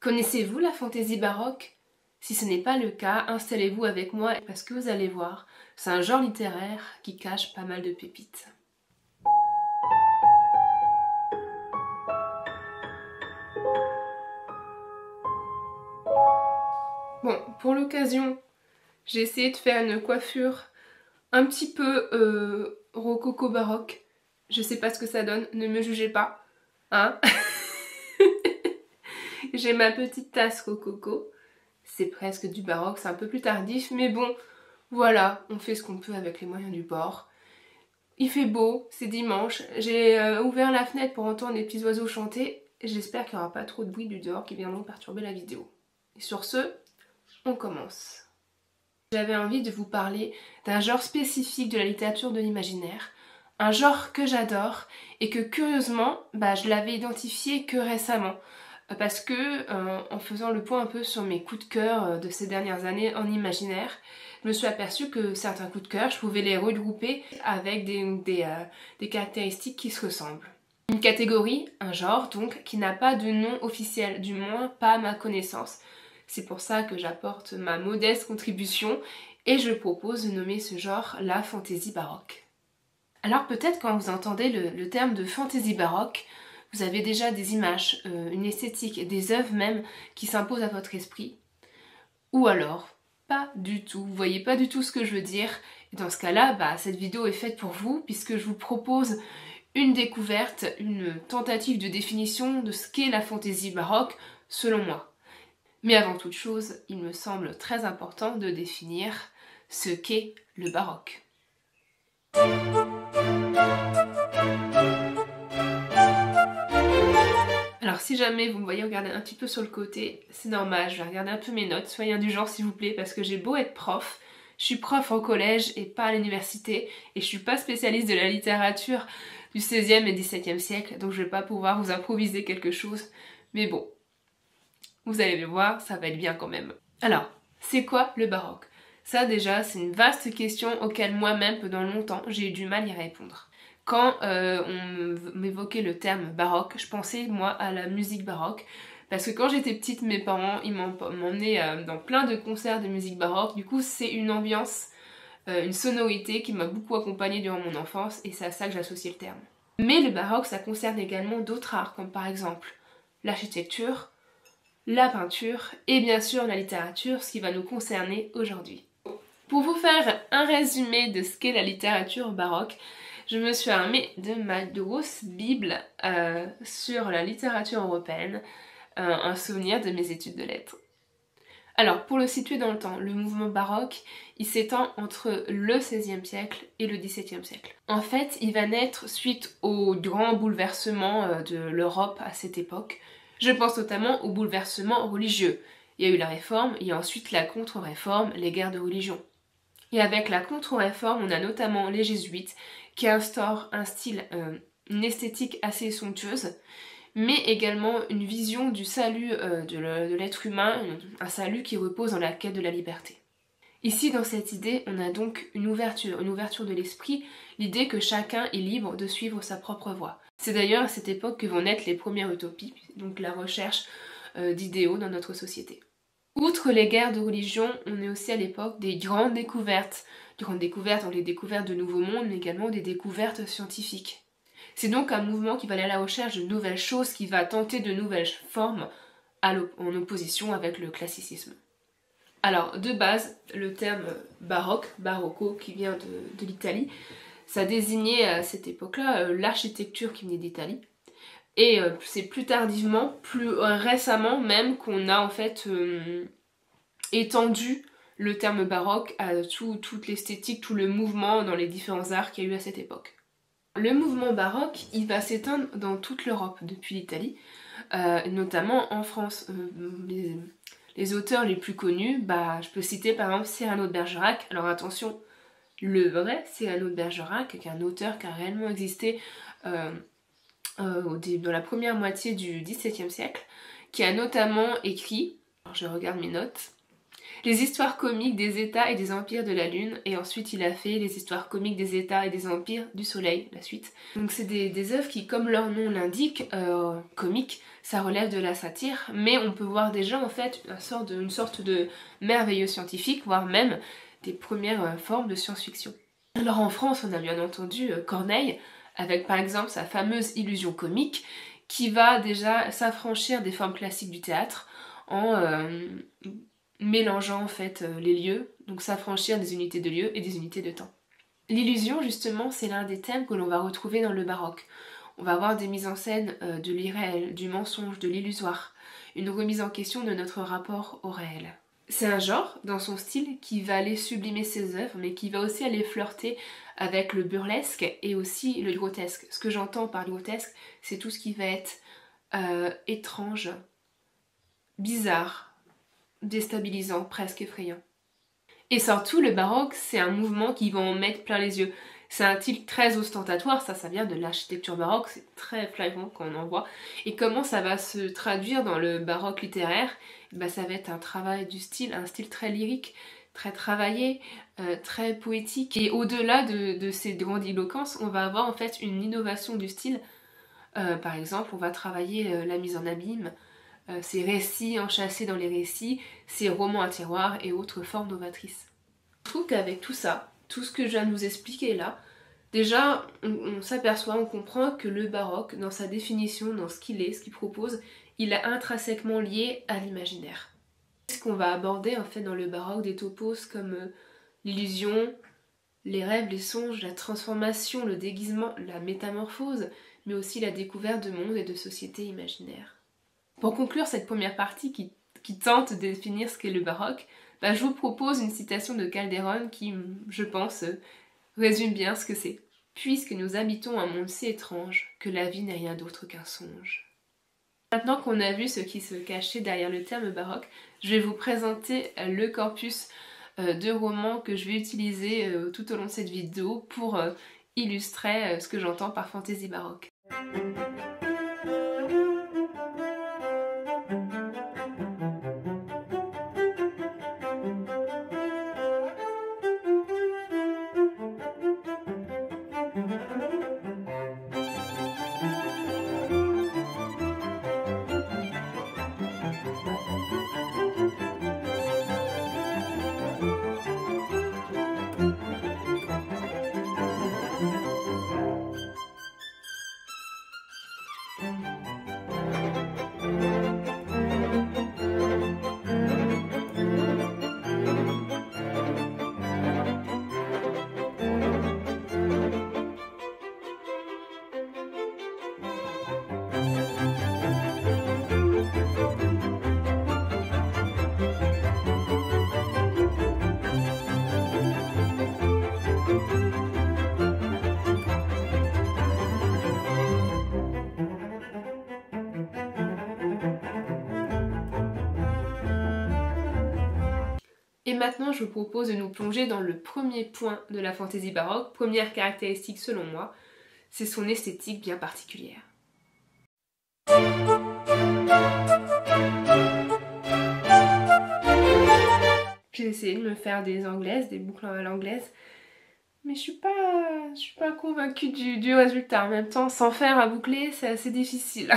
Connaissez-vous la fantaisie baroque? Si ce n'est pas le cas, installez-vous avec moi parce que vous allez voir, c'est un genre littéraire qui cache pas mal de pépites. Bon, pour l'occasion, j'ai essayé de faire une coiffure un petit peu rococo baroque. Je sais pas ce que ça donne, ne me jugez pas, hein. J'ai ma petite tasse rococo. C'est presque du baroque, c'est un peu plus tardif, mais bon, voilà, on fait ce qu'on peut avec les moyens du bord. Il fait beau, c'est dimanche, j'ai ouvert la fenêtre pour entendre les petits oiseaux chanter. J'espère qu'il n'y aura pas trop de bruit du dehors qui viendront perturber la vidéo. Et sur ce, on commence. J'avais envie de vous parler d'un genre spécifique de la littérature de l'imaginaire, un genre que j'adore et que curieusement, je l'avais identifié que récemment. Parce que en faisant le point un peu sur mes coups de cœur de ces dernières années en imaginaire, je me suis aperçue que certains coups de cœur, je pouvais les regrouper avec des caractéristiques qui se ressemblent. Une catégorie, un genre donc, qui n'a pas de nom officiel, du moins pas à ma connaissance. C'est pour ça que j'apporte ma modeste contribution et je propose de nommer ce genre la fantaisie baroque. Alors peut-être quand vous entendez le terme de fantaisie baroque, vous avez déjà des images, une esthétique, des œuvres même qui s'imposent à votre esprit. Ou alors, pas du tout. Vous voyez pas du tout ce que je veux dire. Et dans ce cas-là, cette vidéo est faite pour vous puisque je vous propose une découverte, une tentative de définition de ce qu'est la fantaisie baroque selon moi. Mais avant toute chose, il me semble très important de définir ce qu'est le baroque. Alors si jamais vous me voyez regarder un petit peu sur le côté, c'est normal, je vais regarder un peu mes notes, soyez indulgents s'il vous plaît, parce que j'ai beau être prof, je suis prof en collège et pas à l'université, et je suis pas spécialiste de la littérature du 16e et 17e siècle, donc je vais pas pouvoir vous improviser quelque chose, mais bon, vous allez le voir, ça va être bien quand même. Alors, c'est quoi le baroque? Ça déjà, c'est une vaste question auquel moi-même, pendant longtemps, j'ai eu du mal à y répondre. Quand on m'évoquait le terme baroque, je pensais moi à la musique baroque. Parce que quand j'étais petite, mes parents ils m'emmenaient dans plein de concerts de musique baroque. Du coup, c'est une ambiance, une sonorité qui m'a beaucoup accompagnée durant mon enfance et c'est à ça que j'associe le terme. Mais le baroque, ça concerne également d'autres arts, comme par exemple l'architecture, la peinture et bien sûr la littérature, ce qui va nous concerner aujourd'hui. Pour vous faire un résumé de ce qu'est la littérature baroque, je me suis armée de ma grosse bible sur la littérature européenne, un souvenir de mes études de lettres. Alors, pour le situer dans le temps, le mouvement baroque, il s'étend entre le XVIe siècle et le XVIIe siècle. En fait, il va naître suite aux grands bouleversements de l'Europe à cette époque. Je pense notamment aux bouleversements religieux. Il y a eu la Réforme, il y a ensuite la Contre-Réforme, les guerres de religion. Et avec la Contre-Réforme, on a notamment les Jésuites qui instaurent un style, une esthétique assez somptueuse, mais également une vision du salut de l'être humain, un salut qui repose dans la quête de la liberté. Ici, dans cette idée, on a donc une ouverture de l'esprit, l'idée que chacun est libre de suivre sa propre voie. C'est d'ailleurs à cette époque que vont naître les premières utopies, donc la recherche d'idéaux dans notre société. Outre les guerres de religion, on est aussi à l'époque des grandes découvertes. Grandes découvertes, donc les découvertes de nouveaux mondes, mais également des découvertes scientifiques. C'est donc un mouvement qui va aller à la recherche de nouvelles choses, qui va tenter de nouvelles formes en opposition avec le classicisme. Alors, de base, le terme baroque, barocco, qui vient de l'Italie, ça désignait à cette époque-là l'architecture qui venait d'Italie. Et c'est plus tardivement, plus récemment même, qu'on a en fait étendu le terme baroque à toute l'esthétique, tout le mouvement dans les différents arts qu'il y a eu à cette époque. Le mouvement baroque, il va s'éteindre dans toute l'Europe depuis l'Italie, notamment en France. Les auteurs les plus connus, je peux citer par exemple Cyrano de Bergerac. Alors attention, le vrai Cyrano de Bergerac, qui est un auteur qui a réellement existé dans la première moitié du XVIIe siècle, qui a notamment écrit, alors je regarde mes notes, les histoires comiques des États et des empires de la Lune, et ensuite il a fait les histoires comiques des États et des empires du Soleil, la suite. Donc c'est des œuvres qui, comme leur nom l'indique, comiques, ça relève de la satire, mais on peut voir déjà en fait une sorte de merveilleux scientifique, voire même des premières formes de science-fiction. Alors en France, on a bien entendu Corneille, avec par exemple sa fameuse illusion comique, qui va déjà s'affranchir des formes classiques du théâtre en mélangeant en fait les lieux, donc s'affranchir des unités de lieu et des unités de temps. L'illusion justement, c'est l'un des thèmes que l'on va retrouver dans le baroque. On va avoir des mises en scène de l'irréel, du mensonge, de l'illusoire, une remise en question de notre rapport au réel. C'est un genre, dans son style, qui va aller sublimer ses œuvres, mais qui va aussi aller flirter avec le burlesque et aussi le grotesque. Ce que j'entends par grotesque, c'est tout ce qui va être étrange, bizarre, déstabilisant, presque effrayant. Et surtout, le baroque, c'est un mouvement qui va en mettre plein les yeux. C'est un style très ostentatoire, ça vient de l'architecture baroque, c'est très flagrant quand on en voit. Et comment ça va se traduire dans le baroque littéraire? Bah, ça va être un travail du style, un style très lyrique, très travaillé, très poétique. Et au-delà de ces grandiloquences, on va avoir en fait une innovation du style. Par exemple, on va travailler la mise en abîme, ces récits enchâssés dans les récits, ces romans à tiroir et autres formes novatrices. Je trouve qu'avec tout ça, tout ce que je viens de vous expliquer là, déjà on s'aperçoit, on comprend que le baroque, dans sa définition, dans ce qu'il est, ce qu'il propose, il est intrinsèquement lié à l'imaginaire. Ce qu'on va aborder en fait dans le baroque, des topos comme l'illusion, les rêves, les songes, la transformation, le déguisement, la métamorphose, mais aussi la découverte de mondes et de sociétés imaginaires. Pour conclure cette première partie qui tente de définir ce qu'est le baroque, je vous propose une citation de Calderon qui, je pense, résume bien ce que c'est. « Puisque nous habitons un monde si étrange que la vie n'est rien d'autre qu'un songe. » Maintenant qu'on a vu ce qui se cachait derrière le terme baroque, je vais vous présenter le corpus de romans que je vais utiliser tout au long de cette vidéo pour illustrer ce que j'entends par fantaisie baroque. Et maintenant, je vous propose de nous plonger dans le premier point de la fantaisie baroque, première caractéristique selon moi, c'est son esthétique bien particulière. J'ai essayé de me faire des anglaises, des boucles à l'anglaise, mais je suis pas convaincue du résultat. En même temps, sans faire à boucler, c'est assez difficile.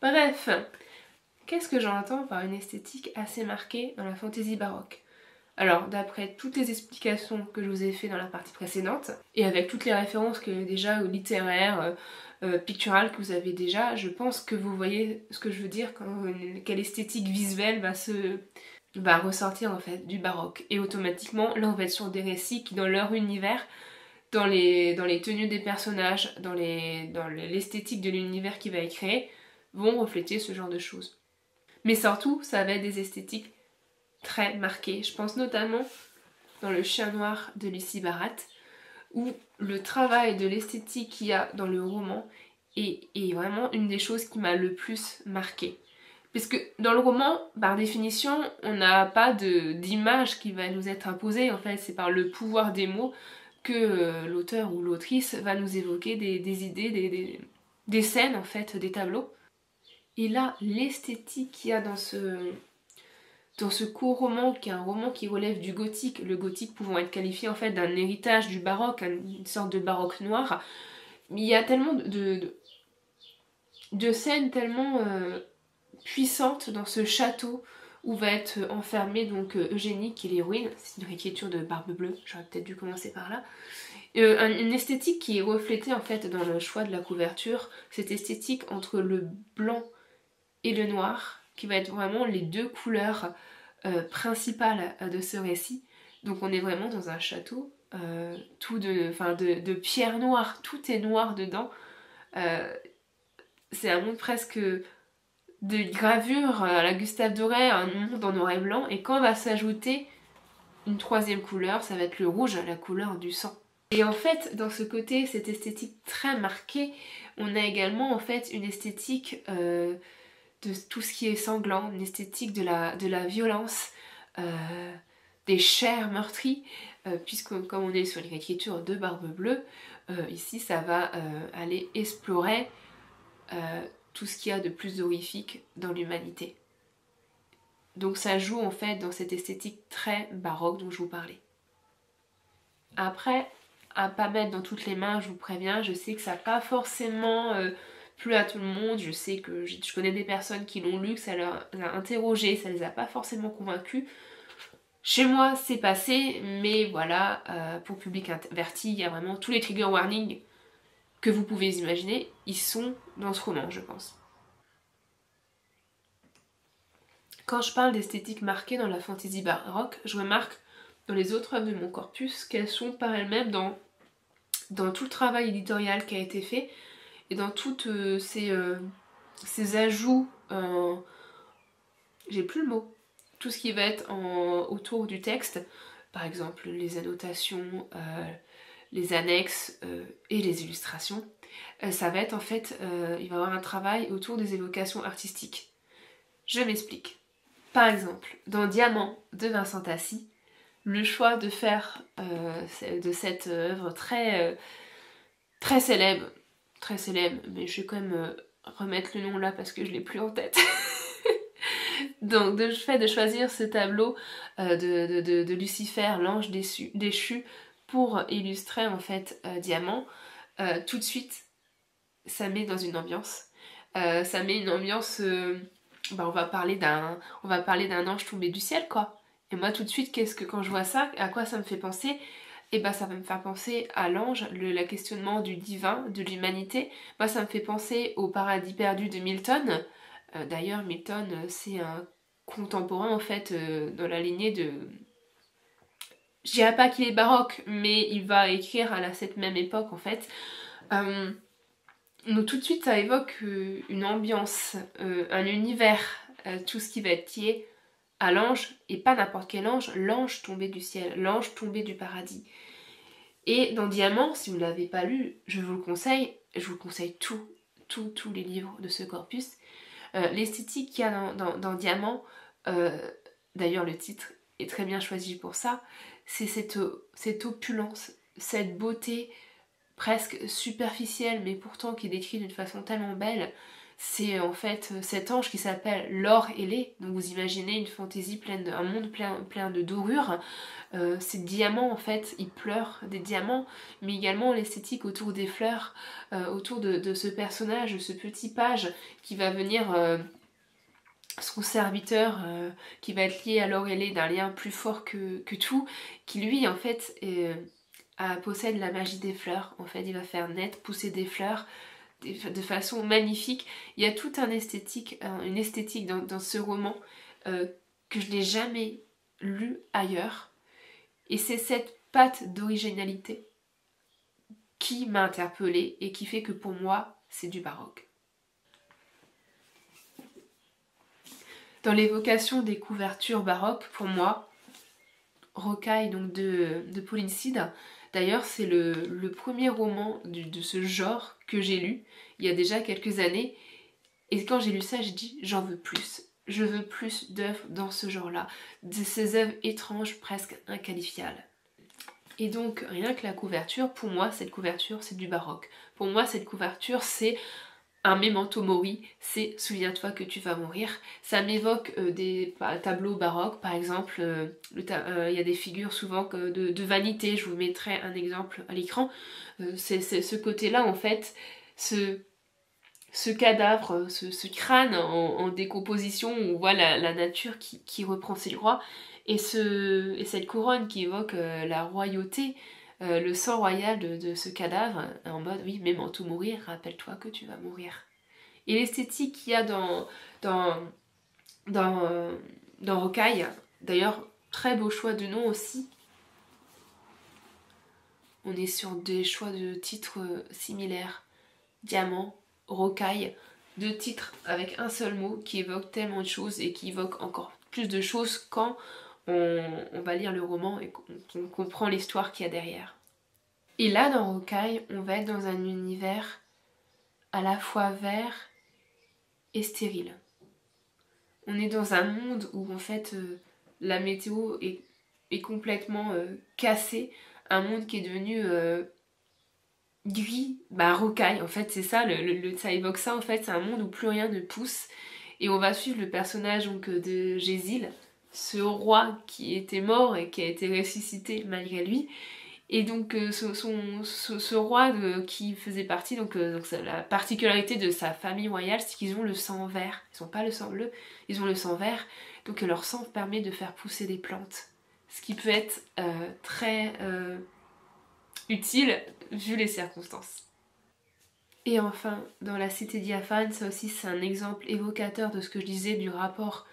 Bref, qu'est-ce que j'entends par une esthétique assez marquée dans la fantaisie baroque? Alors, d'après toutes les explications que je vous ai fait dans la partie précédente, et avec toutes les références que déjà littéraires, picturales que vous avez déjà, je pense que vous voyez ce que je veux dire, quelle esthétique visuelle va ressortir en fait du baroque. Et automatiquement, là on va être sur des récits qui dans leur univers, dans les tenues des personnages, dans l'esthétique de l'univers qui va être créé, vont refléter ce genre de choses. Mais surtout, ça va être des esthétiques très marquées. Je pense notamment dans Le Chien Noir de Lucie Barat, où le travail de l'esthétique qu'il y a dans le roman est vraiment une des choses qui m'a le plus marquée. Parce que dans le roman, par définition, on n'a pas d'image qui va nous être imposée. En fait, c'est par le pouvoir des mots que l'auteur ou l'autrice va nous évoquer des idées, des scènes, en fait, des tableaux. Et là, l'esthétique qu'il y a dans dans ce court roman, qui est un roman qui relève du gothique, le gothique pouvant être qualifié en fait d'un héritage du baroque, une sorte de baroque noir, il y a tellement de scènes tellement puissantes dans ce château où va être enfermée donc Eugénie qui est l'héroïne, c'est une réécriture de Barbe Bleue, j'aurais peut-être dû commencer par là. Une esthétique qui est reflétée en fait dans le choix de la couverture, cette esthétique entre le blanc et le noir, qui va être vraiment les deux couleurs principales de ce récit. Donc on est vraiment dans un château, tout de pierre noire, tout est noir dedans. C'est un monde presque de gravure à la Gustave Doré, un monde en noir et blanc, et quand va s'ajouter une troisième couleur, ça va être le rouge, la couleur du sang. Et en fait, dans ce côté, cette esthétique très marquée, on a également en fait une esthétique de tout ce qui est sanglant, une esthétique de la violence, des chairs meurtries, puisque comme on est sur l'écriture de Barbe Bleue, ici ça va aller explorer tout ce qu'il y a de plus horrifique dans l'humanité. Donc ça joue en fait dans cette esthétique très baroque dont je vous parlais. Après, à pas mettre dans toutes les mains, je vous préviens, je sais que ça n'a pas forcément plu à tout le monde, je sais que je connais des personnes qui l'ont lu, que ça leur a interrogé, ça les a pas forcément convaincus. Chez moi c'est passé, mais voilà, pour public averti, il y a vraiment tous les trigger warnings que vous pouvez imaginer, ils sont dans ce roman, je pense. Quand je parle d'esthétique marquée dans la fantasy baroque, je remarque dans les autres œuvres de mon corpus qu'elles sont par elles-mêmes dans tout le travail éditorial qui a été fait et dans toutes ces ajouts, j'ai plus le mot, tout ce qui va être autour du texte, par exemple les annotations, les annexes et les illustrations, ça va être en fait, il va y avoir un travail autour des évocations artistiques. Je m'explique. Par exemple, dans Diamant de Vincent Tassi, le choix de faire de cette œuvre très célèbre, mais je vais quand même remettre le nom là parce que je l'ai plus en tête. Donc le fait de choisir ce tableau de Lucifer, l'ange déchu, pour illustrer en fait Diamant, tout de suite ça met dans une ambiance. Ça met une ambiance, on va parler d'un ange tombé du ciel quoi. Et moi tout de suite, quand je vois ça, à quoi ça me fait penser? Et bah ça va me faire penser à l'ange, le questionnement du divin, de l'humanité. Moi ça me fait penser au paradis perdu de Milton. D'ailleurs Milton c'est un contemporain en fait dans la lignée de... Je dirais pas qu'il est baroque, mais il va écrire à cette même époque en fait. Donc tout de suite ça évoque une ambiance, un univers, tout ce qui va être lié à l'ange, et pas n'importe quel ange, l'ange tombé du ciel, l'ange tombé du paradis. Et dans Diamant, si vous ne l'avez pas lu, je vous conseille tous les livres de ce corpus. L'esthétique qu'il y a dans Diamant, d'ailleurs le titre est très bien choisi pour ça, c'est cette opulence, cette beauté presque superficielle, mais pourtant qui est décrite d'une façon tellement belle. C'est en fait cet ange qui s'appelle l'or ailé, donc vous imaginez une fantaisie un monde plein de dorures. Ces diamants en fait, ils pleurent des diamants, mais également l'esthétique autour des fleurs, autour de ce personnage, ce petit page qui va venir, son serviteur, qui va être lié à l'or ailé d'un lien plus fort que tout, qui lui en fait possède la magie des fleurs. En fait il va faire naître, pousser des fleurs de façon magnifique. Il y a toute une esthétique dans ce roman que je n'ai jamais lu ailleurs, et c'est cette patte d'originalité qui m'a interpellée et qui fait que pour moi c'est du baroque. Dans l'évocation des couvertures baroques, pour moi, Rocaille donc de Pauline Side. D'ailleurs, c'est le premier roman de ce genre que j'ai lu il y a déjà quelques années. Et quand j'ai lu ça, j'ai dit j'en veux plus. Je veux plus d'œuvres dans ce genre-là. De ces œuvres étranges, presque inqualifiables. Et donc, rien que la couverture, pour moi, cette couverture, c'est du baroque. Pour moi, cette couverture, c'est un memento mori, c'est souviens-toi que tu vas mourir. Ça m'évoque des tableaux baroques, par exemple, il y a des figures souvent de vanité, je vous mettrai un exemple à l'écran. C'est ce côté-là, en fait, ce cadavre, ce crâne en décomposition, où on voit la nature qui reprend ses droits, et cette couronne qui évoque la royauté, le sang royal de ce cadavre, en mode oui, même en tout mourir, rappelle-toi que tu vas mourir. Et l'esthétique qu'il y a dans Rocaille, d'ailleurs, très beau choix de nom aussi. On est sur des choix de titres similaires. Diamant, Rocaille, deux titres avec un seul mot qui évoquent tellement de choses et qui évoquent encore plus de choses quand on va lire le roman et qu'on comprend l'histoire qu'il y a derrière. Et là, dans Rocaille, on va être dans un univers à la fois vert et stérile. On est dans un monde où en fait la météo est complètement cassée, un monde qui est devenu gris, rocaille en fait, c'est ça, ça évoque ça en fait, c'est un monde où plus rien ne pousse, et on va suivre le personnage donc de Gésil, ce roi qui était mort et qui a été ressuscité malgré lui. Et donc ce roi qui faisait partie, donc la particularité de sa famille royale, c'est qu'ils ont le sang vert. Ils n'ont pas le sang bleu, ils ont le sang vert. Donc leur sang permet de faire pousser des plantes. Ce qui peut être très utile vu les circonstances. Et enfin, dans la cité diaphane, ça aussi c'est un exemple évocateur de ce que je disais du rapport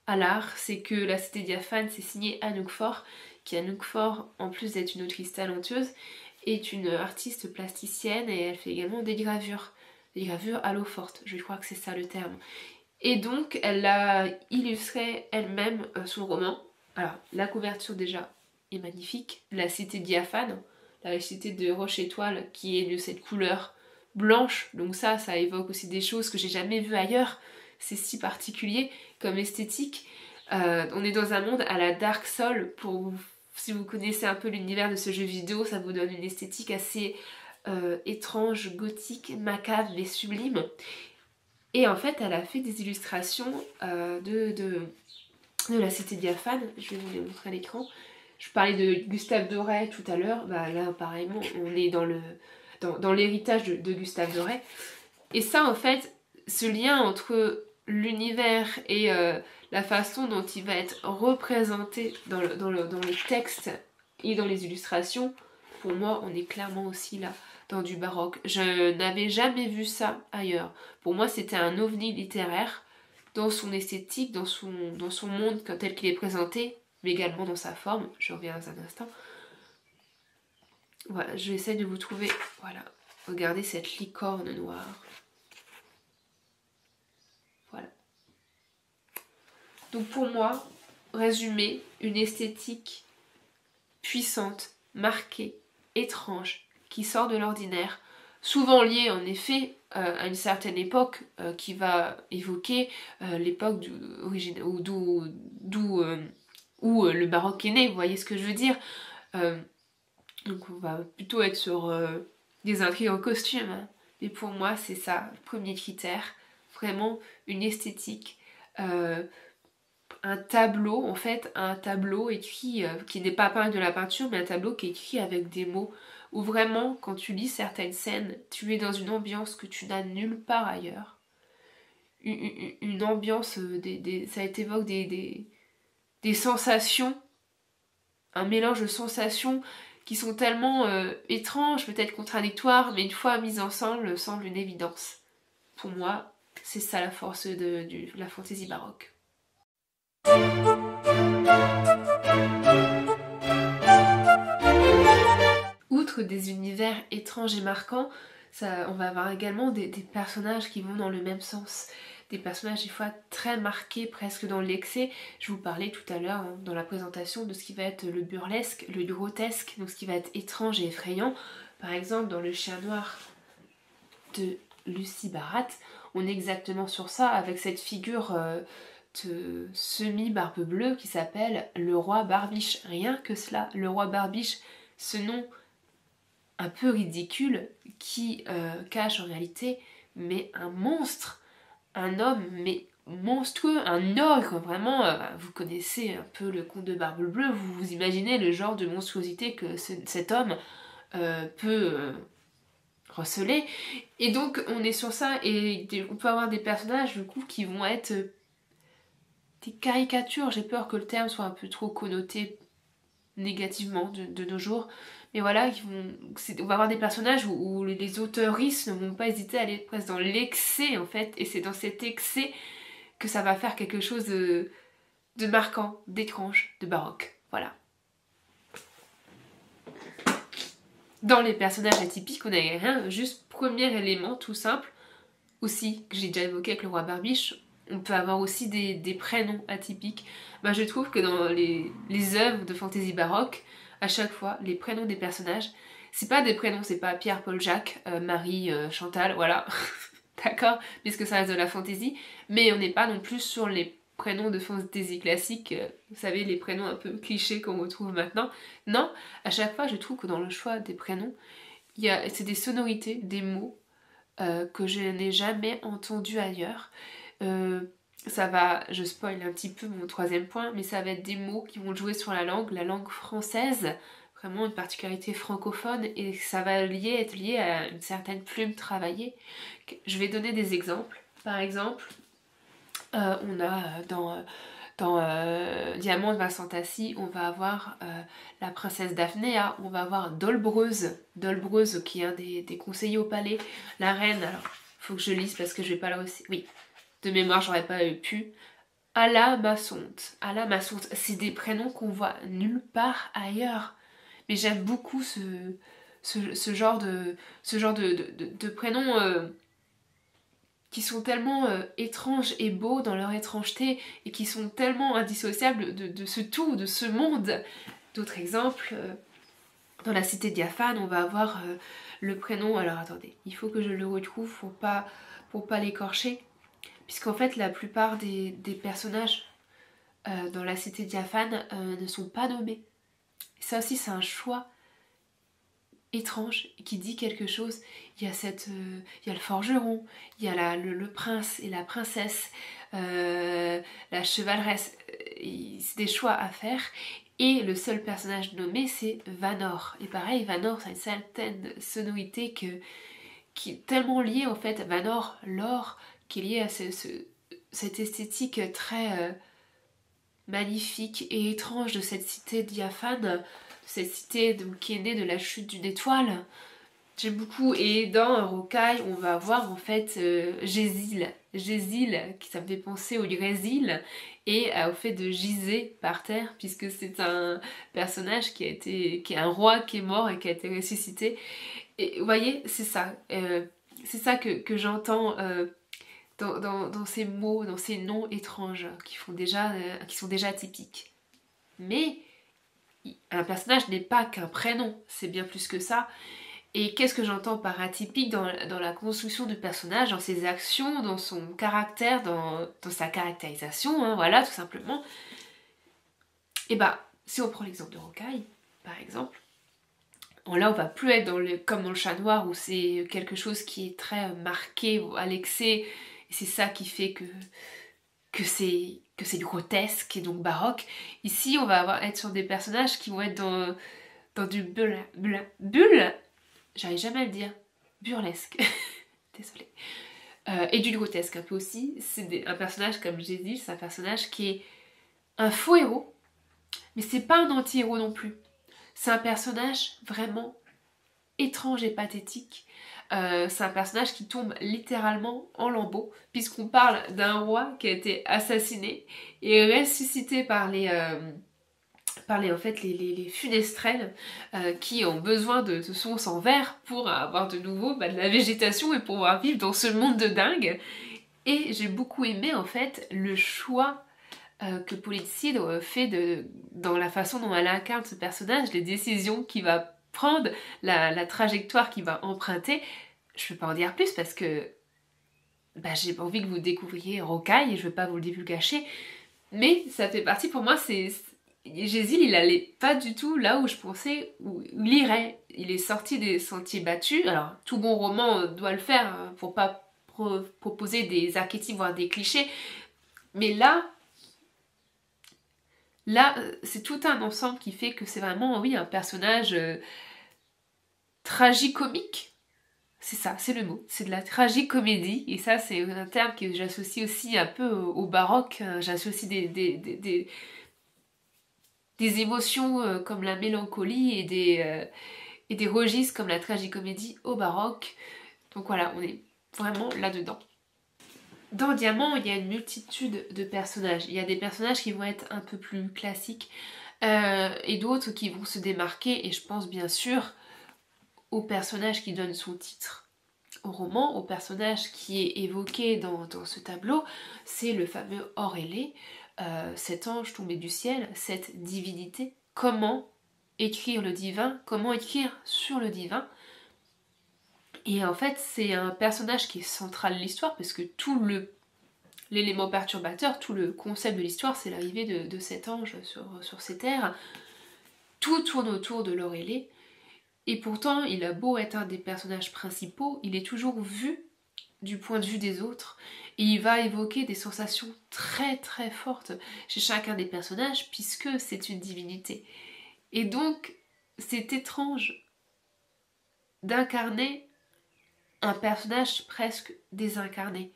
à l'art. C'est que la cité diaphane, c'est signé Anouk Faure, qui Anouk Faure, en plus d'être une autrice talentueuse, est une artiste plasticienne et elle fait également des gravures à l'eau forte, je crois que c'est ça le terme. Et donc elle a illustré elle-même son roman. Alors la couverture déjà est magnifique, la cité diaphane, la cité de Roche Étoile qui est de cette couleur blanche, donc ça évoque aussi des choses que j'ai jamais vues ailleurs, c'est si particulier comme esthétique. On est dans un monde à la Dark Soul, si vous connaissez un peu l'univers de ce jeu vidéo, ça vous donne une esthétique assez étrange, gothique, macabre mais sublime. Et en fait, elle a fait des illustrations de la cité diaphane, je vais vous les montrer à l'écran. Je parlais de Gustave Doré tout à l'heure, là pareillement, on est dans l'héritage de Gustave Doré. Et ça, en fait, ce lien entre l'univers et la façon dont il va être représenté dans les textes et dans les illustrations, pour moi, on est clairement aussi là dans du baroque. Je n'avais jamais vu ça ailleurs. Pour moi, c'était un ovni littéraire dans son esthétique, dans son monde tel qu'il est présenté, mais également dans sa forme. Je reviens dans un instant. Voilà, je vais essayer de vous trouver. Voilà, regardez cette licorne noire. Voilà. Donc pour moi, résumé, une esthétique puissante, marquée, étrange, qui sort de l'ordinaire, souvent liée en effet à une certaine époque qui va évoquer l'époque où le baroque est né, vous voyez ce que je veux dire. Donc on va plutôt être sur des intrigues en costume, hein. Mais pour moi c'est ça, premier critère, vraiment une esthétique, un tableau en fait, un tableau écrit qui n'est pas peint de la peinture, mais un tableau qui est écrit avec des mots, où vraiment quand tu lis certaines scènes, tu es dans une ambiance que tu n'as nulle part ailleurs. Une ambiance, ça t'évoque des sensations, un mélange de sensations qui sont tellement étranges, peut-être contradictoires, mais une fois mises ensemble, semblent une évidence. Pour moi, c'est ça la force de la fantaisie baroque. Outre des univers étranges et marquants, on va avoir également des personnages qui vont dans le même sens. Des personnages des fois très marqués, presque dans l'excès. Je vous parlais tout à l'heure dans la présentation de ce qui va être le burlesque, le grotesque, donc ce qui va être étrange et effrayant. Par exemple, dans Le Chien Noir de Lucie Barat, on est exactement sur ça, avec cette figure de semi-barbe bleue qui s'appelle le roi Barbiche. Rien que cela, le roi Barbiche, ce nom un peu ridicule qui cache en réalité mais un monstre, un homme, mais monstrueux, un ogre, vraiment, vous connaissez un peu le conte de Barbe Bleue, vous imaginez le genre de monstruosité que cet homme peut receler, et donc on est sur ça, et on peut avoir des personnages du coup qui vont être des caricatures, j'ai peur que le terme soit un peu trop connoté négativement de nos jours, mais voilà, on va avoir des personnages où les auteuristes ne vont pas hésiter à aller presque dans l'excès en fait, et c'est dans cet excès que ça va faire quelque chose de marquant, d'étrange, de baroque, voilà. Dans les personnages atypiques, on n'a rien, juste premier élément tout simple, aussi, que j'ai déjà évoqué avec le roi Barbiche, on peut avoir aussi des prénoms atypiques. Je trouve que dans les œuvres de fantaisie baroque, à chaque fois, les prénoms des personnages, c'est pas des prénoms, c'est pas Pierre, Paul, Jacques, Marie, Chantal, voilà, d'accord, puisque ça reste de la fantaisie, mais on n'est pas non plus sur les prénoms de fantaisie classique, vous savez, les prénoms un peu clichés qu'on retrouve maintenant. Non, à chaque fois, je trouve que dans le choix des prénoms, c'est des sonorités, des mots, que je n'ai jamais entendu ailleurs. Ça va, je spoil un petit peu mon troisième point, mais ça va être des mots qui vont jouer sur la langue française, vraiment une particularité francophone, et ça va être lié à une certaine plume travaillée. Je vais donner des exemples. Par exemple, on a dans Diamant de Vincent Tassi, on va avoir la princesse Daphnéa, on va avoir Dolbreuse qui est un des conseillers au palais, la reine, alors faut que je lise parce que je vais pas là aussi, oui, de mémoire j'aurais pas pu, Ala Massonte, c'est des prénoms qu'on voit nulle part ailleurs, mais j'aime beaucoup ce genre de prénoms qui sont tellement étranges et beaux dans leur étrangeté et qui sont tellement indissociables de ce tout, de ce monde. D'autres exemples, dans la cité diaphane, on va avoir le prénom, alors attendez, il faut que je le retrouve pour pas l'écorcher, puisqu'en fait la plupart des personnages dans la cité diaphane ne sont pas nommés. Ça aussi c'est un choix étrange qui dit quelque chose. Il y a le forgeron, il y a le prince et la princesse, la chevaleresse, c'est des choix à faire, et le seul personnage nommé c'est Vanor, et pareil Vanor ça a une certaine sonorité qui est tellement liée en fait, Vanor, l'or, qui est lié à cette esthétique très magnifique et étrange de cette cité diaphane, cette cité donc, qui est née de la chute d'une étoile. J'aime beaucoup, et dans Rocaille on va avoir en fait Gésil, qui ça me fait penser au Grésil et au fait de giser par terre, puisque c'est un personnage qui est un roi qui est mort et qui a été ressuscité, et vous voyez c'est ça que j'entends dans ces mots, dans ces noms étranges qui sont déjà atypiques. Mais un personnage n'est pas qu'un prénom, c'est bien plus que ça. Et qu'est-ce que j'entends par atypique dans la construction du personnage, dans ses actions, dans son caractère, dans sa caractérisation, hein, voilà, tout simplement. Et si on prend l'exemple de Rocaille, par exemple, là on va plus être comme dans le Chat Noir où c'est quelque chose qui est très marqué à l'excès, et c'est ça qui fait que c'est du grotesque et donc baroque. Ici on va être sur des personnages qui vont être dans du bulle, j'arrive jamais à le dire, burlesque, désolée, et du grotesque un peu aussi. C'est un personnage, comme j'ai dit, c'est un personnage qui est un faux héros, mais c'est pas un anti-héros non plus. C'est un personnage vraiment étrange et pathétique. C'est un personnage qui tombe littéralement en lambeaux, puisqu'on parle d'un roi qui a été assassiné et ressuscité par les funestrelles qui ont besoin de son sang vert pour avoir de nouveau de la végétation et pouvoir vivre dans ce monde de dingue. Et j'ai beaucoup aimé en fait le choix que Pauline Cidre fait dans la façon dont elle incarne ce personnage, les décisions qu'il va prendre, la trajectoire qu'il va emprunter. Je ne peux pas en dire plus parce que j'ai envie que vous découvriez Rocaille et je ne veux pas vous le divulgacher, mais ça fait partie pour moi, Gésil, il allait pas du tout là où je pensais où il irait. Il est sorti des sentiers battus. Alors, tout bon roman doit le faire pour pas proposer des archétypes, voire des clichés. Mais là, c'est tout un ensemble qui fait que c'est vraiment, oui, un personnage tragicomique. C'est ça, c'est le mot. C'est de la tragicomédie. Et ça, c'est un terme que j'associe aussi un peu au baroque. J'associe des émotions comme la mélancolie et des registres comme la tragicomédie au baroque. Donc voilà, on est vraiment là-dedans. Dans Diamant, il y a une multitude de personnages. Il y a des personnages qui vont être un peu plus classiques et d'autres qui vont se démarquer. Et je pense bien sûr au personnage qui donne son titre au roman, au personnage qui est évoqué dans ce tableau. C'est le fameux Aurélé, cet ange tombé du ciel, cette divinité. Comment écrire le divin, comment écrire sur le divin. Et en fait, c'est un personnage qui est central de l'histoire, parce que tout l'élément perturbateur, tout le concept de l'histoire, c'est l'arrivée de cet ange sur ces terres. Tout tourne autour de l'Aurélé, et pourtant, il a beau être un des personnages principaux, il est toujours vu du point de vue des autres, et il va évoquer des sensations très très fortes chez chacun des personnages, puisque c'est une divinité. Et donc, c'est étrange d'incarner un personnage presque désincarné.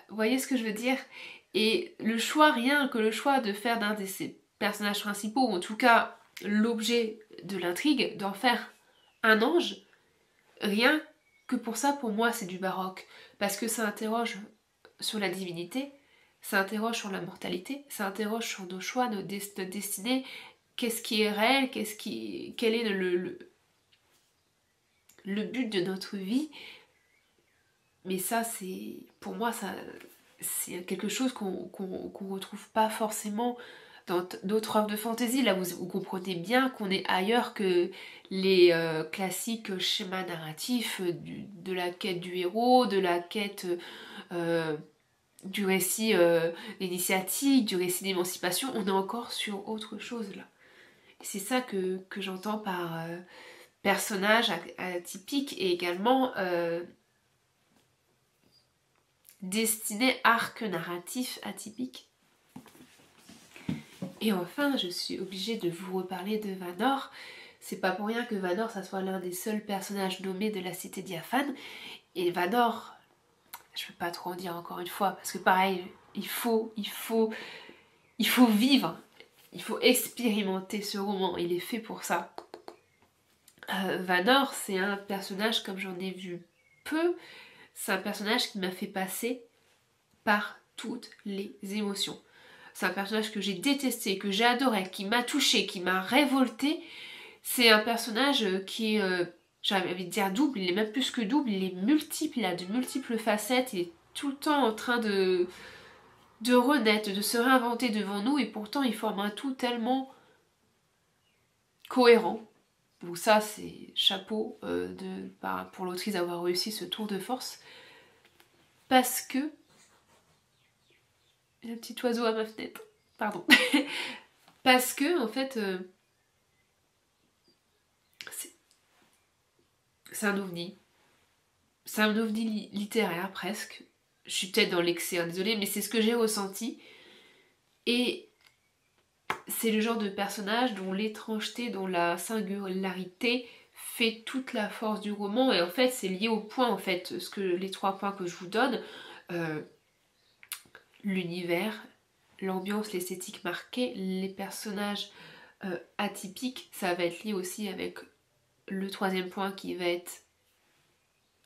Vous voyez ce que je veux dire? Et le choix, rien que le choix de faire d'un de ces personnages principaux, ou en tout cas l'objet de l'intrigue, d'en faire un ange, rien que pour ça, pour moi, c'est du baroque. Parce que ça interroge sur la divinité, ça interroge sur la mortalité, ça interroge sur nos choix, notre destinée, qu'est-ce qui est réel, quel est le but de notre vie. Mais ça, c'est pour moi, c'est quelque chose qu'on retrouve pas forcément dans d'autres œuvres de fantasy. Là, vous comprenez bien qu'on est ailleurs que les classiques schémas narratifs de la quête du héros, de la quête du récit initiatique, du récit d'émancipation. On est encore sur autre chose là. Et c'est ça que j'entends par personnage atypique et également destiné arc narratif atypique. Et enfin, je suis obligée de vous reparler de Vanor. C'est pas pour rien que Vanor, ça soit l'un des seuls personnages nommés de la Cité diaphane. Et Vanor, je peux pas trop en dire encore une fois, parce que pareil, il faut vivre, il faut expérimenter ce roman, il est fait pour ça. Vanor, c'est un personnage, comme j'en ai vu peu, c'est un personnage qui m'a fait passer par toutes les émotions. C'est un personnage que j'ai détesté, que j'ai adoré, qui m'a touché, qui m'a révolté. C'est un personnage qui est, j'avais envie de dire double, il est même plus que double, il est multiple, il a de multiples facettes, il est tout le temps en train de renaître, de se réinventer devant nous, et pourtant il forme un tout tellement cohérent. Donc ça, c'est chapeau pour l'autrice d'avoir réussi ce tour de force. Parce que... Il y a un petit oiseau à ma fenêtre. Pardon. Parce que, en fait, c'est un ovni. C'est un ovni littéraire, presque. Je suis peut-être dans l'excès, hein, désolée, mais c'est ce que j'ai ressenti. Et c'est le genre de personnage dont l'étrangeté, dont la singularité fait toute la force du roman. Et en fait, c'est lié au point, en fait, les 3 points que je vous donne. L'univers, l'ambiance, l'esthétique marquée, les personnages atypiques, ça va être lié aussi avec le 3e point qui va être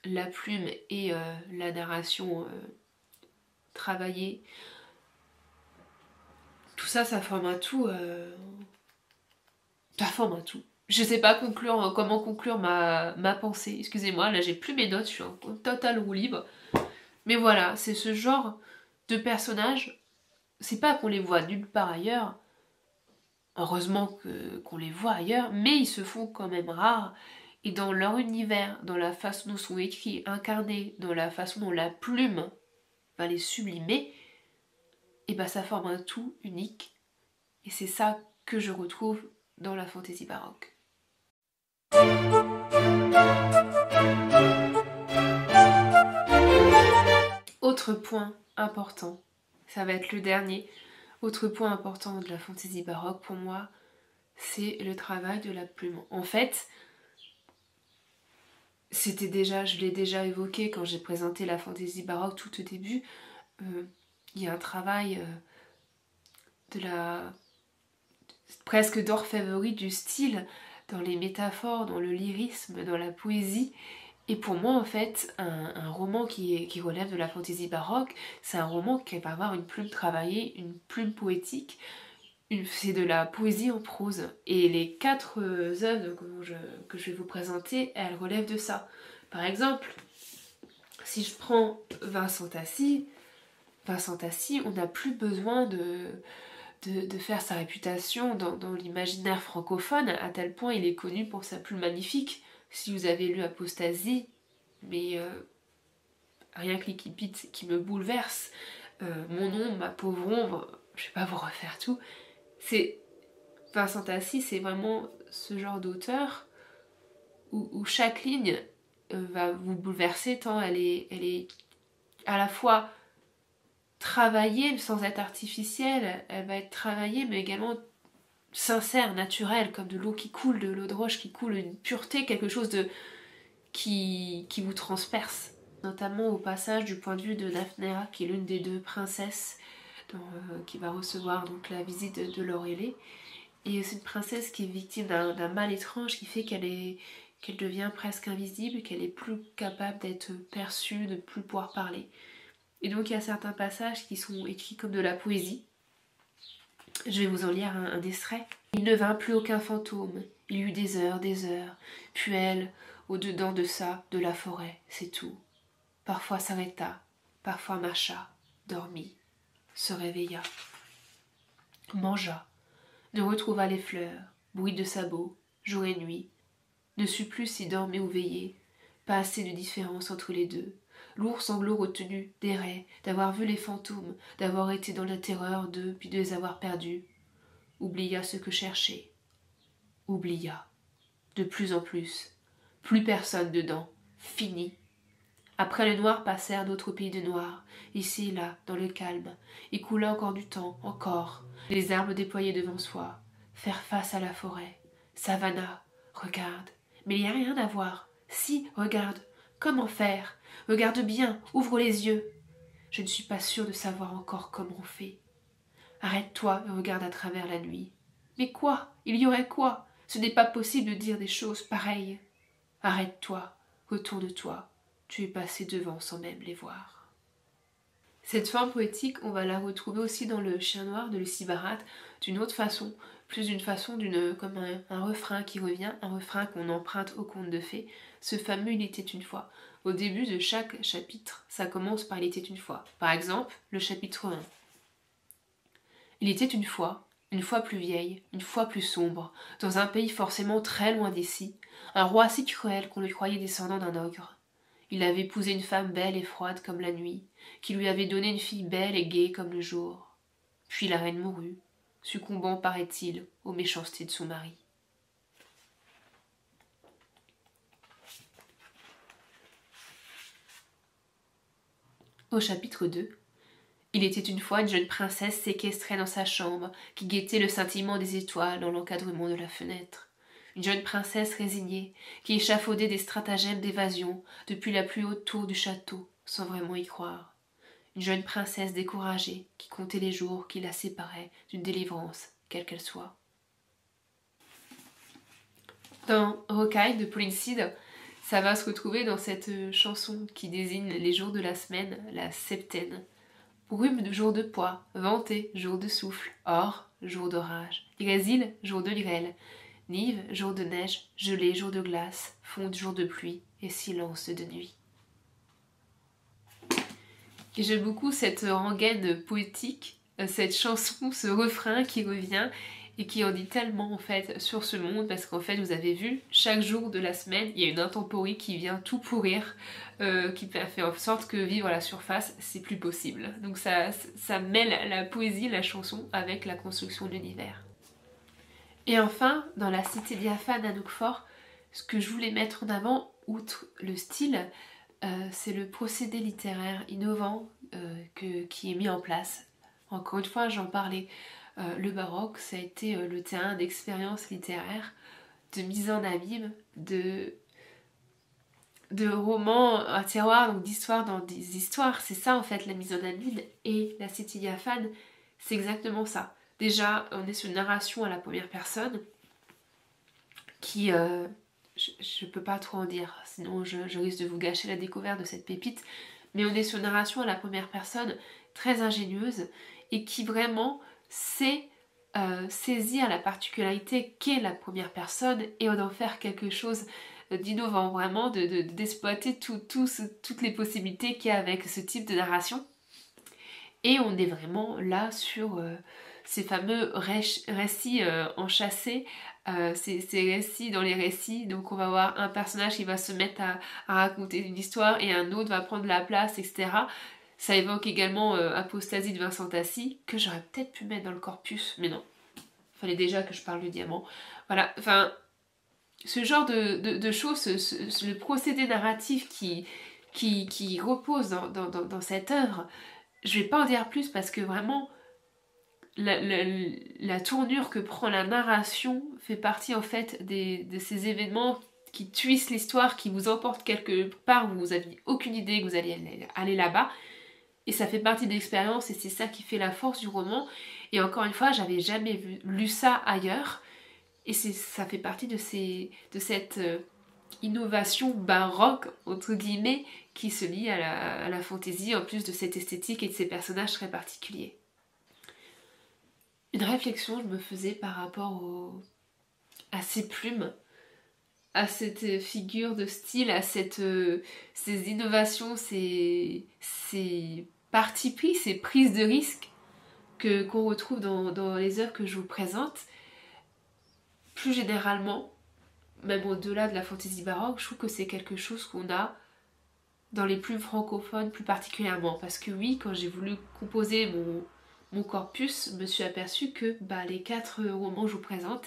la plume et la narration travaillée. Tout ça, ça forme un tout. Ça forme un tout. Je sais pas comment conclure ma pensée. Excusez-moi, là j'ai plus mes notes, je suis en total roue libre. Mais voilà, c'est ce genre de personnages. C'est pas qu'on les voit nulle part ailleurs. Heureusement qu'on les voit ailleurs, mais ils se font quand même rares. Et dans leur univers, dans la façon dont ils sont écrits, incarnés, dans la façon dont la plume va les sublimer, et ben ça forme un tout unique. Et c'est ça que je retrouve dans la fantaisie baroque. Autre point important, ça va être le dernier, autre point important de la fantaisie baroque pour moi, c'est le travail de la plume. En fait, je l'ai déjà évoqué quand j'ai présenté la fantaisie baroque tout au début, il y a un travail presque d'orfèvrerie du style, dans les métaphores, dans le lyrisme, dans la poésie. Et pour moi, en fait, un roman qui relève de la fantaisie baroque, c'est un roman qui va avoir une plume travaillée, une plume poétique. C'est de la poésie en prose. Et les 4 œuvres que je vais vous présenter, elles relèvent de ça. Par exemple, si je prends Vincent Tassi, on n'a plus besoin de faire sa réputation dans l'imaginaire francophone, à tel point il est connu pour sa plume magnifique. Si vous avez lu Apostasie, mais rien que l'équipit qui me bouleverse, mon ombre, ma pauvre ombre, je vais pas vous refaire tout. Vincent Tassi, c'est vraiment ce genre d'auteur où chaque ligne va vous bouleverser tant elle est à la fois travaillée sans être artificielle, elle va être travaillée mais également sincère, naturelle, comme de l'eau qui coule, de l'eau de roche qui coule, une pureté, quelque chose qui vous transperce. Notamment au passage du point de vue de Daphnera, qui est l'une des 2 princesses qui va recevoir donc la visite de l'Aurélie. Et c'est une princesse qui est victime d'un mal étrange qui fait qu'elle devient presque invisible, qu'elle est plus capable d'être perçue, de plus pouvoir parler. Et donc il y a certains passages qui sont écrits comme de la poésie. Je vais vous en lire un extrait. Il ne vint plus aucun fantôme, il y eut des heures, puis elle, au-dedans de ça, de la forêt, c'est tout. Parfois s'arrêta, parfois marcha, dormit, se réveilla, mangea, ne retrouva les fleurs, bruit de sabots, jour et nuit, ne sut plus si dormait ou veillait, pas assez de différence entre les deux. Lourd sanglot retenu, d'errer, d'avoir vu les fantômes, d'avoir été dans la terreur d'eux, puis de les avoir perdus. Oublia ce que cherchait. Oublia. De plus en plus. Plus personne dedans. Fini. Après le noir passèrent d'autres pays de noir, ici et là, dans le calme. Il coula encore du temps, encore. Les arbres déployés devant soi. Faire face à la forêt. Savannah, regarde. Mais il n'y a rien à voir. Si, regarde. Comment faire? Regarde bien, ouvre les yeux. Je ne suis pas sûre de savoir encore comment on fait. Arrête-toi et regarde à travers la nuit. Mais quoi? Il y aurait quoi? Ce n'est pas possible de dire des choses pareilles. Arrête-toi, retourne-toi. Tu es passé devant sans même les voir. Cette forme poétique, on va la retrouver aussi dans le Chien noir de Lucie Barrate, d'une autre façon, plus d'une façon comme un refrain qui revient, un refrain qu'on emprunte au conte de fées, ce fameux Il était une fois. Au début de chaque chapitre, ça commence par Il était une fois. Par exemple, le chapitre 1. Il était une fois plus vieille, une fois plus sombre, dans un pays forcément très loin d'ici, un roi si cruel qu'on le croyait descendant d'un ogre. Il avait épousé une femme belle et froide comme la nuit, qui lui avait donné une fille belle et gaie comme le jour. Puis la reine mourut, succombant, paraît-il, aux méchancetés de son mari. Au chapitre 2, il était une fois une jeune princesse séquestrée dans sa chambre, qui guettait le scintillement des étoiles dans l'encadrement de la fenêtre. Une jeune princesse résignée, qui échafaudait des stratagèmes d'évasion depuis la plus haute tour du château, sans vraiment y croire. Une jeune princesse découragée, qui comptait les jours qui la séparaient d'une délivrance, quelle qu'elle soit. Dans Rocaille de Pauline Cide, ça va se retrouver dans cette chanson qui désigne les jours de la semaine, la septaine. Brume de jour de poids, venté, jour de souffle, or, jour d'orage, grésil, jour de grêle, nive, jour de neige, gelée, jour de glace, fonte, jour de pluie et silence de nuit. Et j'aime beaucoup cette rengaine poétique, cette chanson, ce refrain qui revient et qui en dit tellement en fait sur ce monde, parce qu'en fait vous avez vu, chaque jour de la semaine il y a une intemporie qui vient tout pourrir, qui fait en sorte que vivre à la surface c'est plus possible. Donc ça mêle la poésie, la chanson avec la construction de l'univers. Et enfin, dans la cité diaphane d'Anouk Faure, ce que je voulais mettre en avant, outre le style, c'est le procédé littéraire innovant qui est mis en place. Encore une fois, j'en parlais, le baroque, ça a été le terrain d'expérience littéraire, de mise en abîme, de romans à tiroir, donc d'histoires dans des histoires. C'est ça en fait la mise en abîme, et la Cité diaphane, c'est exactement ça. Déjà, on est sur une narration à la première personne qui... je peux pas trop en dire, sinon je risque de vous gâcher la découverte de cette pépite, mais on est sur une narration à la première personne très ingénieuse et qui vraiment sait saisir la particularité qu'est la première personne et d'en faire quelque chose d'innovant, vraiment d'exploiter toutes les possibilités qu'il y a avec ce type de narration. Et on est vraiment là sur ces fameux récits enchâssés, ces récits dans les récits. Donc on va avoir un personnage qui va se mettre à raconter une histoire et un autre va prendre la place, etc. Ça évoque également Apostasie de Vincent Tassi, que j'aurais peut-être pu mettre dans le corpus, mais non. Il fallait déjà que je parle de diamant. Voilà, enfin, ce genre de choses, le procédé narratif qui repose dans cette œuvre, je vais pas en dire plus parce que vraiment, la tournure que prend la narration fait partie en fait de ces événements qui tuissent l'histoire, qui vous emportent quelque part où vous n'aviez aucune idée que vous alliez aller là-bas. Et ça fait partie de l'expérience et c'est ça qui fait la force du roman. Et encore une fois, j'avais jamais lu ça ailleurs. Et ça fait partie de cette innovation baroque, entre guillemets, qui se lie à la fantaisie, en plus de cette esthétique et de ces personnages très particuliers. Une réflexion je me faisais par rapport à ces plumes, à cette figure de style, à ces innovations, ces partis pris, ces prises de risque qu'on retrouve dans les œuvres que je vous présente. Plus généralement, même au-delà de la fantaisie baroque, je trouve que c'est quelque chose qu'on a dans les plumes francophones plus particulièrement. Parce que oui, quand j'ai voulu composer mon corpus, je me suis aperçue que les 4 romans que je vous présente,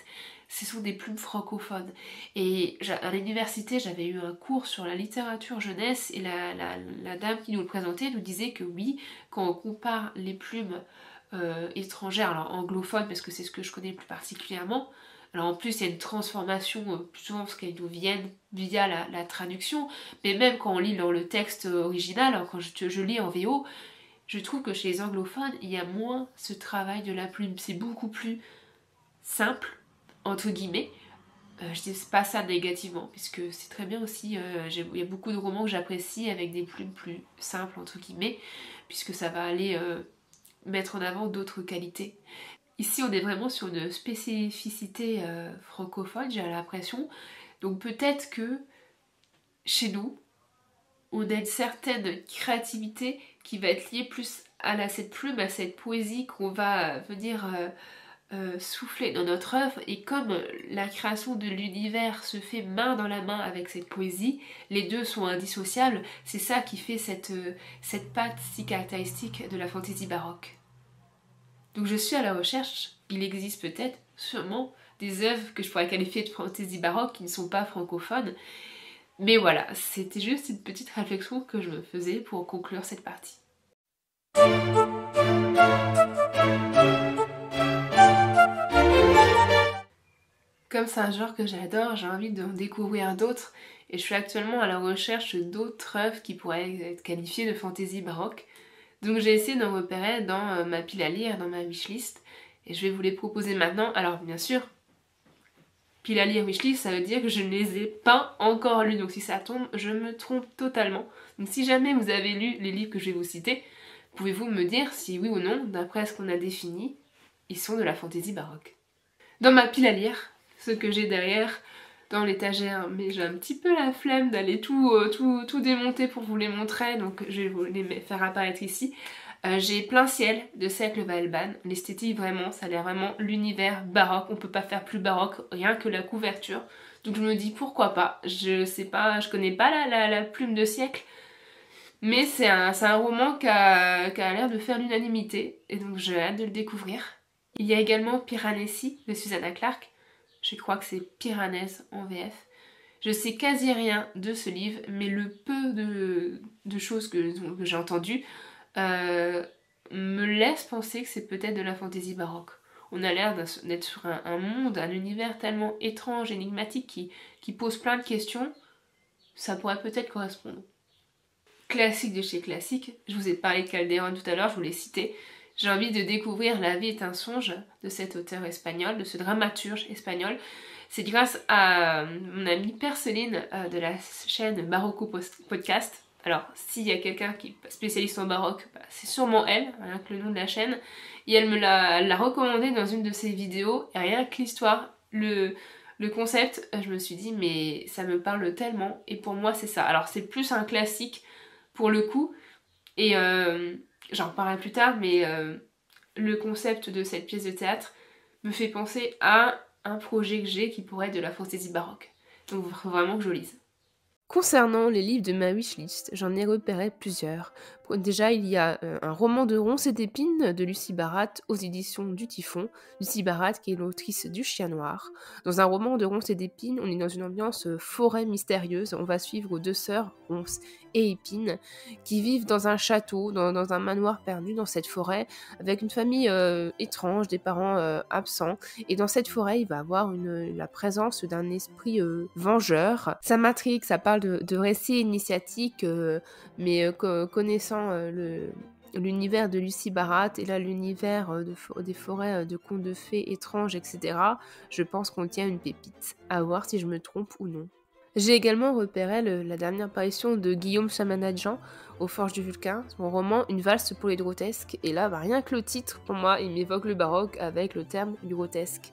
ce sont des plumes francophones. Et à l'université, j'avais eu un cours sur la littérature jeunesse et la dame qui nous le présentait nous disait que oui, quand on compare les plumes étrangères, alors anglophones parce que c'est ce que je connais plus particulièrement, alors en plus il y a une transformation plus souvent parce qu'elles nous viennent via la traduction, mais même quand on lit dans le texte original, alors quand je lis en VO, je trouve que chez les anglophones, il y a moins ce travail de la plume. C'est beaucoup plus simple, entre guillemets. Je dis pas ça négativement, puisque c'est très bien aussi. Il y a beaucoup de romans que j'apprécie avec des plumes plus simples, entre guillemets, puisque ça va aller mettre en avant d'autres qualités. Ici, on est vraiment sur une spécificité francophone, j'ai l'impression. Donc peut-être que chez nous, on a une certaine créativité qui va être liée plus à cette plume, à cette poésie qu'on va venir souffler dans notre œuvre. Et comme la création de l'univers se fait main dans la main avec cette poésie, les deux sont indissociables, c'est ça qui fait cette patte si caractéristique de la fantaisie baroque. Donc je suis à la recherche, il existe peut-être, sûrement, des œuvres que je pourrais qualifier de fantaisie baroque qui ne sont pas francophones. Mais voilà, c'était juste une petite réflexion que je me faisais pour conclure cette partie. Comme c'est un genre que j'adore, j'ai envie d'en découvrir d'autres et je suis actuellement à la recherche d'autres œuvres qui pourraient être qualifiées de fantaisie baroque. Donc j'ai essayé d'en repérer dans ma pile à lire, dans ma wishlist, et je vais vous les proposer maintenant. Alors bien sûr, pile à lire wishlist, ça veut dire que je ne les ai pas encore lus, donc si ça tombe, je me trompe totalement. Donc si jamais vous avez lu les livres que je vais vous citer, pouvez-vous me dire si oui ou non, d'après ce qu'on a défini, ils sont de la fantaisie baroque. Dans ma pile à lire, ce que j'ai derrière dans l'étagère, mais j'ai un petit peu la flemme d'aller tout démonter pour vous les montrer, donc je vais vous les faire apparaître ici. J'ai Plein ciel de Seth Levalban. L'esthétique vraiment, ça a l'air vraiment l'univers baroque, on peut pas faire plus baroque, rien que la couverture. Donc je me dis pourquoi pas, je sais pas, je connais pas la plume de siècle, mais c'est un roman qui a l'air de faire l'unanimité, et donc j'ai hâte de le découvrir. Il y a également Piranesi de Susanna Clarke, je crois que c'est Piranèse en VF. Je sais quasi rien de ce livre, mais le peu de choses que j'ai entendues me laisse penser que c'est peut-être de la fantaisie baroque. On a l'air d'être sur un monde, un univers tellement étrange, énigmatique, qui pose plein de questions. Ça pourrait peut-être correspondre. Classique de chez classique, je vous ai parlé de Calderon tout à l'heure, je vous l'ai cité. J'ai envie de découvrir La vie est un songe de cet auteur espagnol, de ce dramaturge espagnol. C'est grâce à mon amie Perceline de la chaîne Barocco Podcast. Alors, s'il y a quelqu'un qui est spécialiste en baroque, c'est sûrement elle, rien que le nom de la chaîne. Et elle me l'a recommandé dans une de ses vidéos, et rien que l'histoire, le concept, je me suis dit, mais ça me parle tellement, et pour moi c'est ça. Alors, c'est plus un classique pour le coup, et j'en reparlerai plus tard, mais le concept de cette pièce de théâtre me fait penser à un projet que j'ai qui pourrait être de la fantaisie baroque. Donc, il faut vraiment que je lise. Concernant les livres de ma wishlist, j'en ai repéré plusieurs. Déjà, il y a un roman de Ronces et d'Épines de Lucie Barat aux éditions du Typhon. Lucie Barat, qui est l'autrice du Chien Noir. Dans un roman de Ronces et d'Épines, on est dans une ambiance forêt mystérieuse. On va suivre deux sœurs, Ronces et Épines, qui vivent dans un château, dans un manoir perdu dans cette forêt, avec une famille étrange, des parents absents. Et dans cette forêt, il va avoir la présence d'un esprit vengeur. Ça m'intrigue, ça parle de récits initiatiques, mais connaissant l'univers de Lucie Barat et là l'univers des forêts de contes de fées étranges, etc., je pense qu'on tient une pépite. À voir si je me trompe ou non. J'ai également repéré la dernière apparition de Guillaume Chamanadjan aux Forges du Vulcain, son roman Une valse pour les grotesques, et là, rien que le titre, pour moi, il m'évoque le baroque avec le terme du grotesque.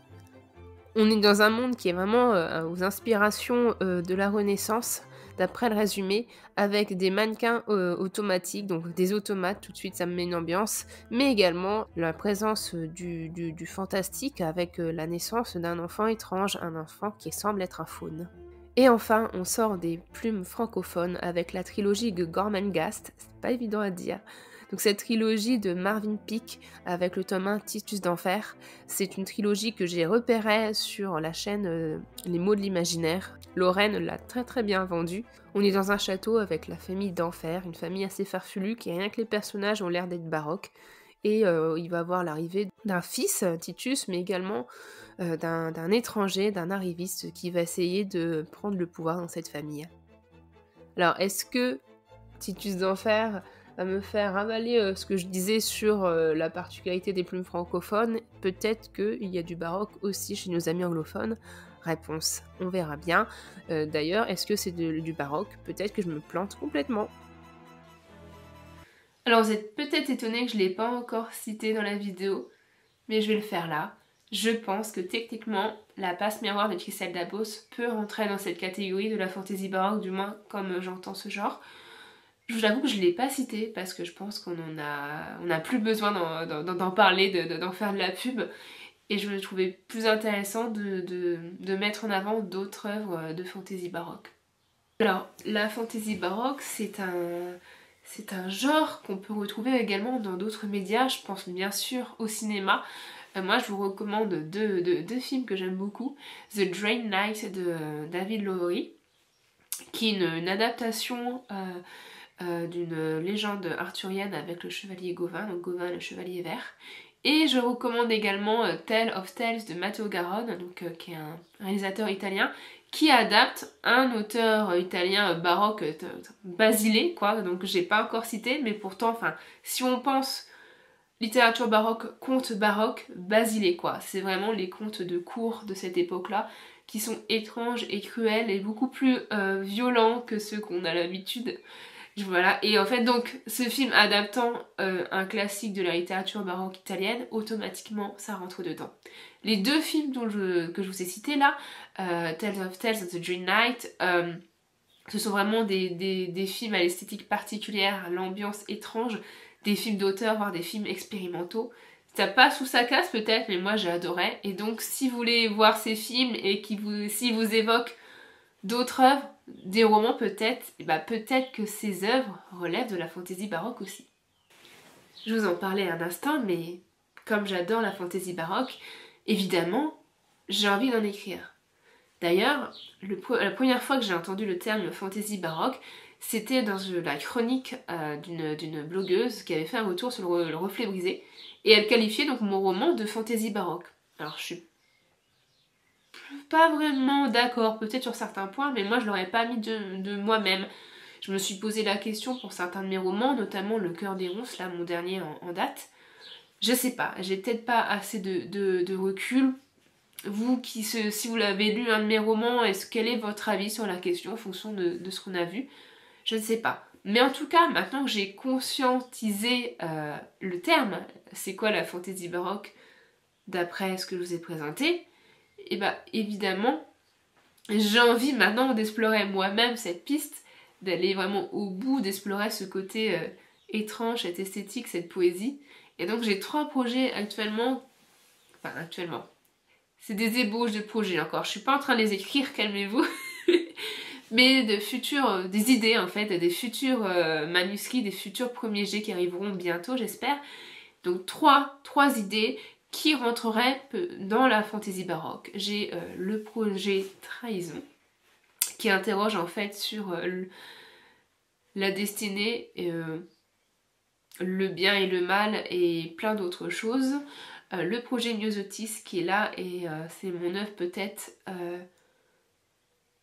On est dans un monde qui est vraiment aux inspirations de la Renaissance, d'après le résumé, avec des mannequins automatiques, donc des automates, tout de suite ça me met une ambiance, mais également la présence du fantastique avec la naissance d'un enfant étrange, un enfant qui semble être un faune. Et enfin, on sort des plumes francophones avec la trilogie de Gormenghast, c'est pas évident à dire. Donc cette trilogie de Marvin Peake avec le tome 1 Titus d'Enfer, c'est une trilogie que j'ai repérée sur la chaîne Les Mots de l'Imaginaire. Lorraine l'a très très bien vendue. On est dans un château avec la famille d'Enfer, une famille assez farfelue qui rien que les personnages ont l'air d'être baroques. Et il va avoir l'arrivée d'un fils, Titus, mais également d'un étranger, d'un arriviste qui va essayer de prendre le pouvoir dans cette famille. Alors, est-ce que Titus d'Enfer va me faire avaler ce que je disais sur la particularité des plumes francophones? Peut-être qu'il y a du baroque aussi chez nos amis anglophones. Réponse, on verra bien. D'ailleurs, est-ce que c'est du baroque? Peut-être que je me plante complètement. Alors vous êtes peut-être étonné que je ne l'ai pas encore cité dans la vidéo, mais je vais le faire là. Je pense que techniquement, la passe miroir de Christelle Dabos peut rentrer dans cette catégorie de la fantaisie baroque, du moins comme j'entends ce genre. Je vous avoue que je ne l'ai pas cité parce que je pense qu'on a plus besoin d'en parler, d'en faire de la pub. Et je le trouvais plus intéressant de mettre en avant d'autres œuvres de fantaisie baroque. Alors, la fantaisie baroque, c'est un genre qu'on peut retrouver également dans d'autres médias, je pense bien sûr au cinéma. Moi je vous recommande deux films que j'aime beaucoup. The Drain Knight de David Lowery, qui est une adaptation d'une légende arthurienne avec le chevalier Gauvin, donc Gauvin le chevalier vert. Et je recommande également Tale of Tales de Matteo Garonne, donc, qui est un réalisateur italien, qui adapte un auteur italien baroque, Basile, quoi, donc j'ai pas encore cité, mais pourtant, enfin, si on pense littérature baroque, contes baroques, Basile, quoi, c'est vraiment les contes de cour de cette époque-là, qui sont étranges et cruels et beaucoup plus violents que ceux qu'on a l'habitude. Voilà, et en fait donc ce film adaptant un classique de la littérature baroque italienne, automatiquement ça rentre dedans. Les deux films que je vous ai cités là, Tales of Tales and The Dream Knight, ce sont vraiment des films à l'esthétique particulière, à l'ambiance étrange, des films d'auteur, voire des films expérimentaux. Ça passe ou ça casse peut-être, mais moi j'ai adoré. Et donc si vous voulez voir ces films et si vous évoquent d'autres œuvres, des romans peut-être, peut-être que ces œuvres relèvent de la fantaisie baroque aussi. Je vous en parlais un instant, mais comme j'adore la fantaisie baroque, évidemment, j'ai envie d'en écrire. D'ailleurs, la première fois que j'ai entendu le terme fantaisie baroque, C'était dans la chronique d'une blogueuse qui avait fait un retour sur le reflet brisé, et elle qualifiait donc mon roman de fantaisie baroque. Alors je suis pas vraiment d'accord, peut-être sur certains points, mais moi je l'aurais pas mis de moi-même. Je me suis posé la question pour certains de mes romans, notamment Le Cœur des Ronces, là mon dernier en date. Je sais pas, j'ai peut-être pas assez de recul. Vous, si vous l'avez lu un de mes romans, quel est votre avis sur la question en fonction de ce qu'on a vu? Je ne sais pas. Mais en tout cas, maintenant que j'ai conscientisé le terme, c'est quoi la fantaisie baroque d'après ce que je vous ai présenté, et bah évidemment, j'ai envie maintenant d'explorer moi-même cette piste, d'aller vraiment au bout, d'explorer ce côté étrange, cette esthétique, cette poésie. Et donc j'ai 3 projets actuellement, enfin actuellement, c'est des ébauches de projets encore, je suis pas en train de les écrire, calmez-vous, mais des idées en fait, des futurs manuscrits, des futurs premiers jets qui arriveront bientôt j'espère. Donc trois idées qui rentreraient dans la fantaisie baroque. J'ai le projet Trahison, qui interroge en fait sur la destinée, le bien et le mal et plein d'autres choses. Le projet Myosotis qui est là et c'est mon œuvre peut-être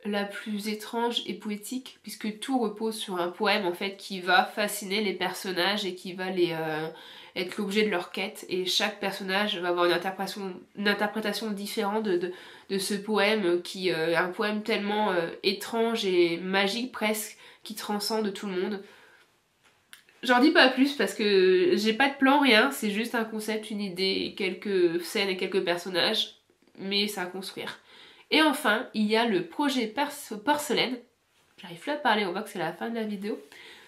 la plus étrange et poétique, puisque tout repose sur un poème en fait qui va fasciner les personnages et qui va être l'objet de leur quête, et chaque personnage va avoir une interprétation différente de ce poème qui est un poème tellement étrange et magique presque, qui transcende tout le monde. J'en dis pas plus parce que j'ai pas de plan, rien, c'est juste un concept, une idée, quelques scènes et quelques personnages, mais c'est à construire. Et enfin, il y a le projet Porcelaine. J'arrive plus à parler, on voit que c'est la fin de la vidéo.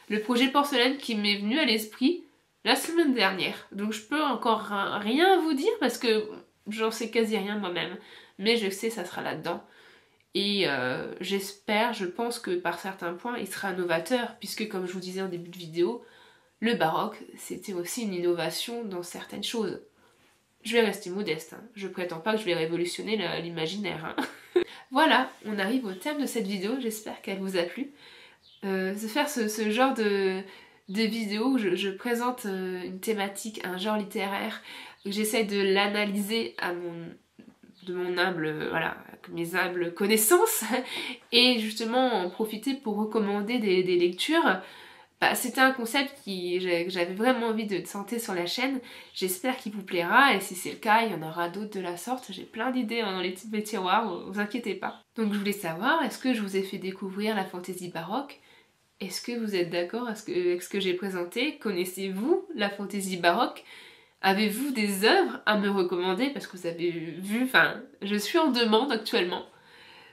Le projet Porcelaine qui m'est venu à l'esprit la semaine dernière. Donc je peux encore rien vous dire parce que j'en sais quasi rien moi-même. Mais je sais, ça sera là-dedans. Et j'espère, je pense que par certains points, il sera novateur. Puisque comme je vous disais en début de vidéo, le baroque, c'était aussi une innovation dans certaines choses. Je vais rester modeste, hein. Je prétends pas que je vais révolutionner l'imaginaire. Hein. Voilà, on arrive au terme de cette vidéo, j'espère qu'elle vous a plu. Faire ce genre de vidéo où je présente une thématique, un genre littéraire, où j'essaie de l'analyser de mon humble, voilà, mes humbles connaissances, et justement en profiter pour recommander des lectures. Bah, c'était un concept que j'avais vraiment envie de tenter sur la chaîne. J'espère qu'il vous plaira, et si c'est le cas, il y en aura d'autres de la sorte. J'ai plein d'idées dans les petits tiroirs, vous inquiétez pas. Donc je voulais savoir, est-ce que je vous ai fait découvrir la fantaisie baroque? Est-ce que vous êtes d'accord avec ce que j'ai présenté? Connaissez-vous la fantaisie baroque? Avez-vous des œuvres à me recommander? Parce que vous avez vu, enfin, je suis en demande actuellement.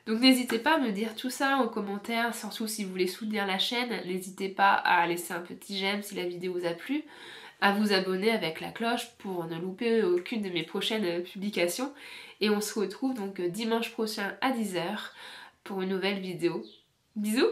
Donc n'hésitez pas à me dire tout ça en commentaire, surtout si vous voulez soutenir la chaîne, n'hésitez pas à laisser un petit j'aime si la vidéo vous a plu, à vous abonner avec la cloche pour ne louper aucune de mes prochaines publications, et on se retrouve donc dimanche prochain à 10 h pour une nouvelle vidéo. Bisous!